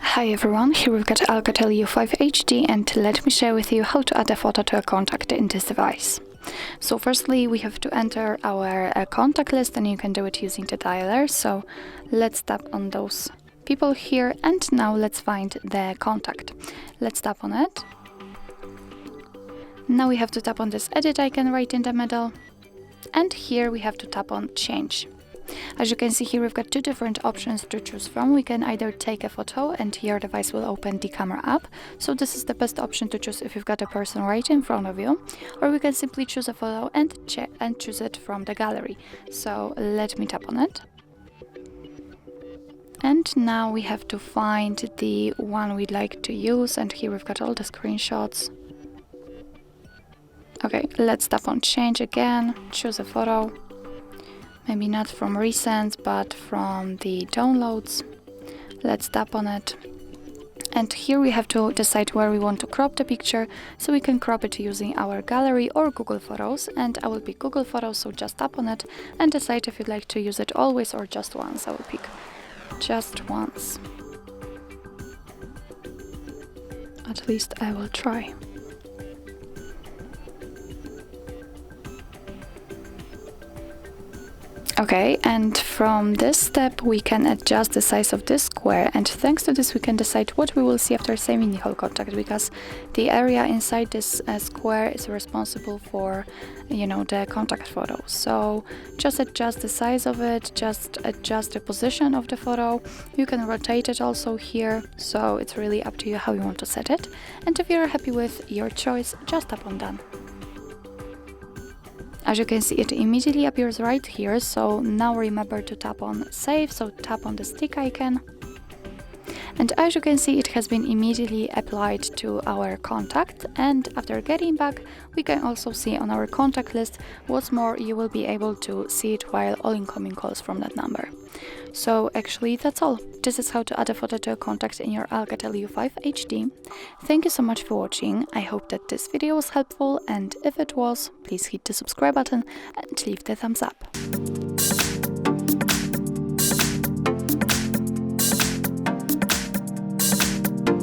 Hi everyone, here we've got ALCATEL U5 HD, and let me share with you how to add a photo to a contact in this device. So firstly we have to enter our contact list, and you can do it using the dialer. So let's tap on those people here, and now let's find the contact. Let's tap on it. Now we have to tap on this edit icon right in the middle, and here we have to tap on change. As you can see here, we've got two different options to choose from. We can either take a photo and your device will open the camera app. So this is the best option to choose if you've got a person right in front of you. Or we can simply choose a photo and choose it from the gallery. So let me tap on it. And now we have to find the one we'd like to use. And here we've got all the screenshots. Okay, let's tap on change again, choose a photo. Maybe not from recent, but from the downloads. Let's tap on it. And here we have to decide where we want to crop the picture. So we can crop it using our gallery or Google Photos. And I will pick Google Photos, so just tap on it and decide if you'd like to use it always or just once. I will pick just once. At least I will try. Okay, and from this step we can adjust the size of this square, and thanks to this we can decide what we will see after saving the whole contact, because the area inside this square is responsible for, the contact photo. So just adjust the size of it, just adjust the position of the photo. You can rotate it also here, so it's really up to you how you want to set it. And if you're happy with your choice, just tap on done. As you can see, it immediately appears right here, so now remember to tap on save, so tap on the stick icon. And as you can see, it has been immediately applied to our contact, and after getting back, we can also see on our contact list. What's more, you will be able to see it while all incoming calls from that number. So actually that's all. This is how to add a photo to a contact in your ALCATEL U5 HD. Thank you so much for watching. I hope that this video was helpful, and if it was, please hit the subscribe button and leave the thumbs up.